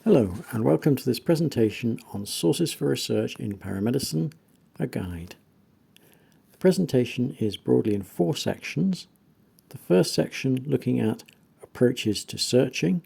Hello and welcome to this presentation on Sources for Research in Paramedicine, a guide. The presentation is broadly in 4 sections. The first section looking at approaches to searching,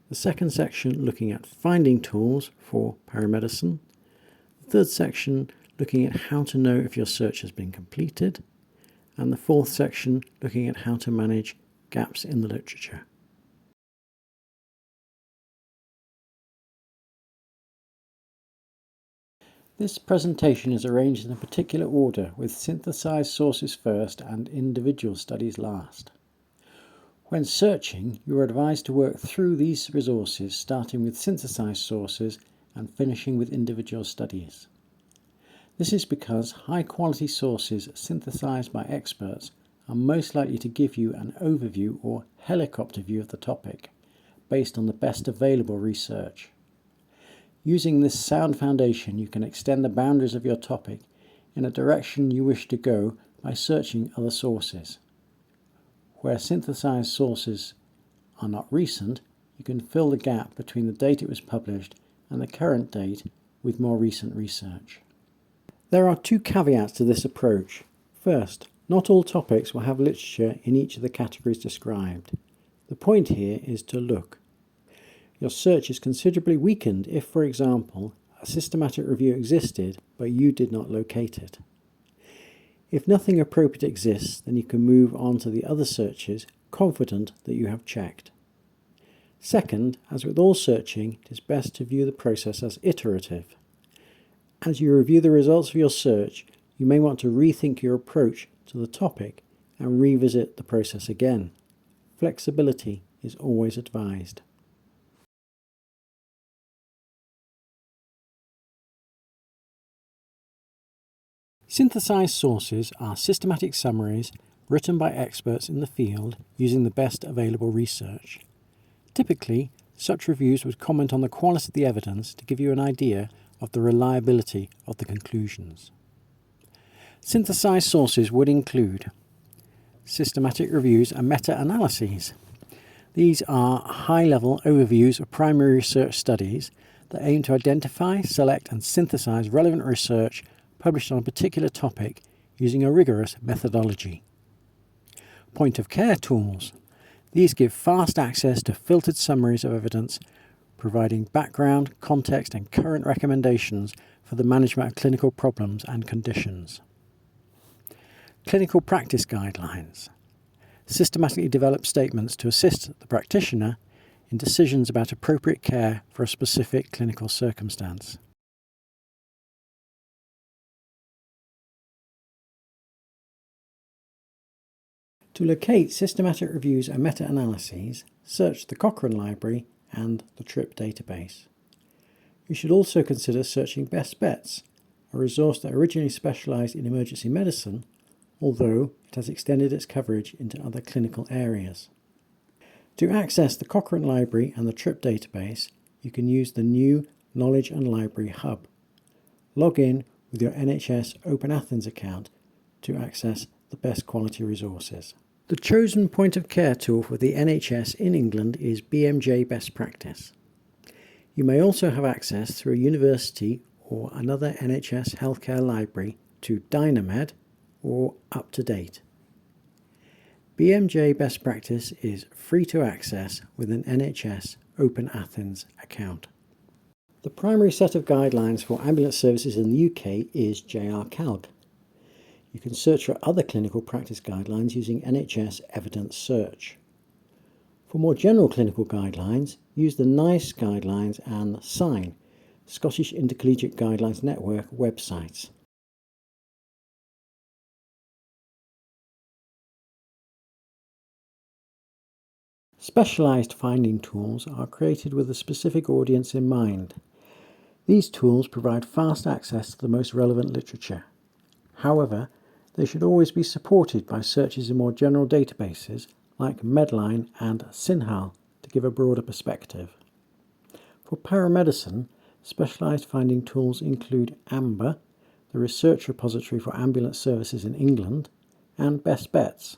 the second section looking at finding tools for paramedicine, the third section looking at how to know if your search has been completed, and the fourth section looking at how to manage gaps in the literature. This presentation is arranged in a particular order, with synthesized sources first and individual studies last. When searching, you are advised to work through these resources, starting with synthesized sources and finishing with individual studies. This is because high-quality sources synthesized by experts are most likely to give you an overview or helicopter view of the topic, based on the best available research. Using this sound foundation, you can extend the boundaries of your topic in a direction you wish to go by searching other sources. Where synthesized sources are not recent, you can fill the gap between the date it was published and the current date with more recent research. There are 2 caveats to this approach. First, not all topics will have literature in each of the categories described. The point here is to look. Your search is considerably weakened if, for example, a systematic review existed but you did not locate it. If nothing appropriate exists, then you can move on to the other searches, confident that you have checked. Second, as with all searching, it is best to view the process as iterative. As you review the results of your search, you may want to rethink your approach to the topic and revisit the process again. Flexibility is always advised. Synthesized sources are systematic summaries written by experts in the field using the best available research. Typically, such reviews would comment on the quality of the evidence to give you an idea of the reliability of the conclusions. Synthesized sources would include systematic reviews and meta-analyses. These are high-level overviews of primary research studies that aim to identify, select and synthesize relevant research published on a particular topic using a rigorous methodology. Point-of-care tools. These give fast access to filtered summaries of evidence, providing background, context and current recommendations for the management of clinical problems and conditions. Clinical practice guidelines. Systematically developed statements to assist the practitioner in decisions about appropriate care for a specific clinical circumstance. To locate systematic reviews and meta-analyses, search the Cochrane Library and the TRIP database. You should also consider searching Best Bets, a resource that originally specialised in emergency medicine, although it has extended its coverage into other clinical areas. To access the Cochrane Library and the TRIP database, you can use the new Knowledge and Library Hub. Log in with your NHS Open Athens account to access the best quality resources. The chosen point-of-care tool for the NHS in England is BMJ Best Practice. You may also have access through a university or another NHS healthcare library to Dynamed or UpToDate. BMJ Best Practice is free to access with an NHS Open Athens account. The primary set of guidelines for ambulance services in the UK is JR-CALG. You can search for other clinical practice guidelines using NHS Evidence Search. For more general clinical guidelines, use the NICE guidelines and SIGN, Scottish Intercollegiate Guidelines Network websites. Specialised finding tools are created with a specific audience in mind. These tools provide fast access to the most relevant literature. However, they should always be supported by searches in more general databases like Medline and Sinhal to give a broader perspective. For paramedicine, specialised finding tools include AMBER, the research repository for ambulance services in England, and Best Bets.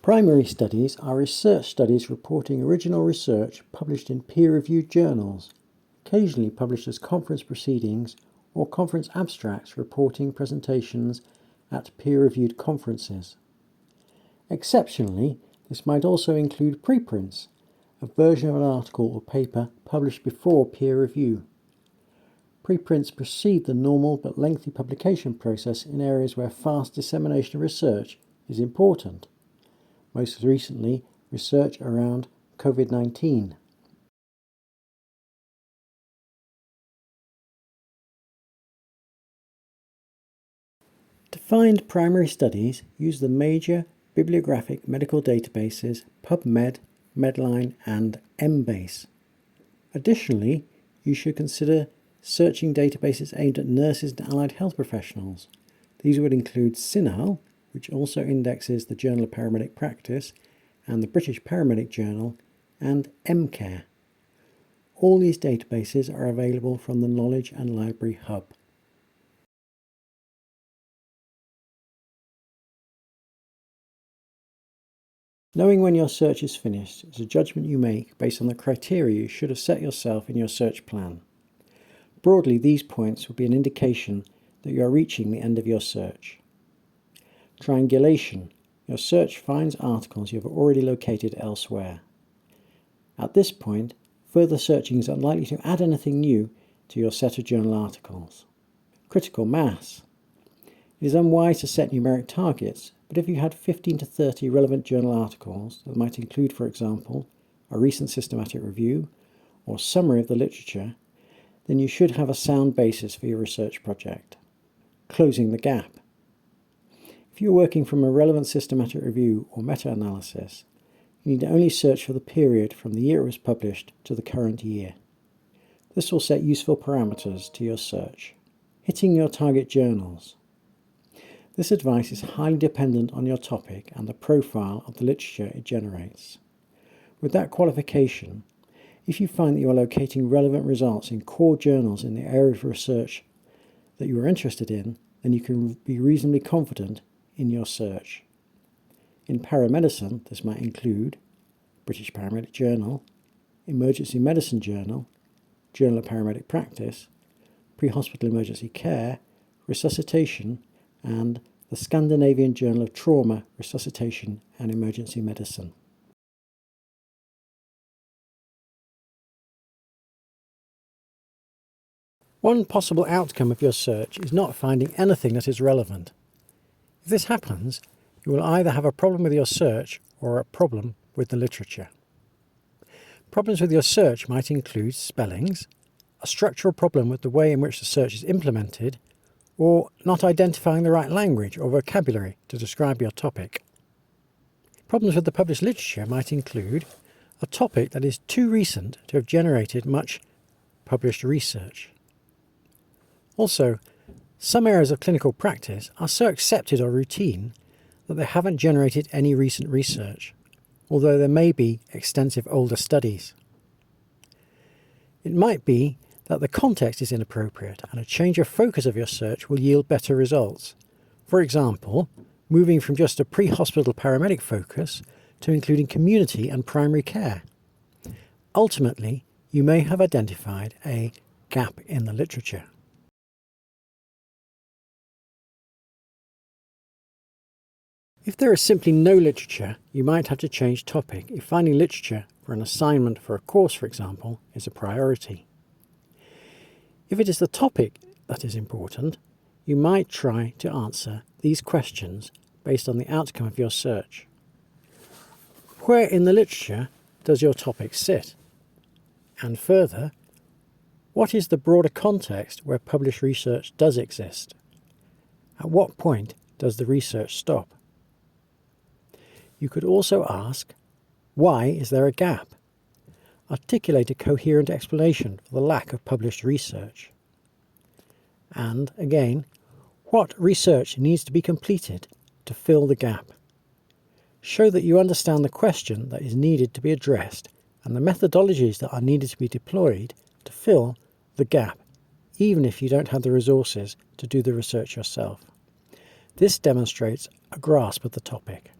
Primary studies are research studies reporting original research published in peer-reviewed journals, occasionally published as conference proceedings or conference abstracts reporting presentations at peer-reviewed conferences. Exceptionally, this might also include preprints, a version of an article or paper published before peer review. Preprints precede the normal but lengthy publication process in areas where fast dissemination of research is important, most recently research around COVID-19. To find primary studies, use the major bibliographic medical databases PubMed, Medline and Embase. Additionally, you should consider searching databases aimed at nurses and allied health professionals. These would include CINAHL, which also indexes the Journal of Paramedic Practice and the British Paramedic Journal, and MCare. All these databases are available from the Knowledge and Library Hub. Knowing when your search is finished is a judgment you make based on the criteria you should have set yourself in your search plan. Broadly, these points will be an indication that you are reaching the end of your search. Triangulation. Your search finds articles you have already located elsewhere. At this point, further searching is unlikely to add anything new to your set of journal articles. Critical mass. It is unwise to set numeric targets, but if you had 15 to 30 relevant journal articles that might include, for example, a recent systematic review or summary of the literature, then you should have a sound basis for your research project. Closing the gap. If you're working from a relevant systematic review or meta-analysis, you need to only search for the period from the year it was published to the current year. This will set useful parameters to your search. Hitting your target journals. This advice is highly dependent on your topic and the profile of the literature it generates. With that qualification, if you find that you are locating relevant results in core journals in the area of research that you are interested in, then you can be reasonably confident in your search. In paramedicine, this might include British Paramedic Journal, Emergency Medicine Journal, Journal of Paramedic Practice, Pre-Hospital Emergency Care, Resuscitation, and the Scandinavian Journal of Trauma, Resuscitation and Emergency Medicine. One possible outcome of your search is not finding anything that is relevant. If this happens, you will either have a problem with your search or a problem with the literature. Problems with your search might include spellings, a structural problem with the way in which the search is implemented, or not identifying the right language or vocabulary to describe your topic. Problems with the published literature might include a topic that is too recent to have generated much published research. Also, some areas of clinical practice are so accepted or routine that they haven't generated any recent research, although there may be extensive older studies. It might be that the context is inappropriate and a change of focus of your search will yield better results. For example, moving from just a pre-hospital paramedic focus to including community and primary care. Ultimately, you may have identified a gap in the literature. If there is simply no literature, you might have to change topic if finding literature for an assignment for a course, for example, is a priority. If it is the topic that is important, you might try to answer these questions based on the outcome of your search. Where in the literature does your topic sit? And further, what is the broader context where published research does exist? At what point does the research stop? You could also ask, why is there a gap? Articulate a coherent explanation for the lack of published research. And again, what research needs to be completed to fill the gap? Show that you understand the question that is needed to be addressed and the methodologies that are needed to be deployed to fill the gap, even if you don't have the resources to do the research yourself. This demonstrates a grasp of the topic.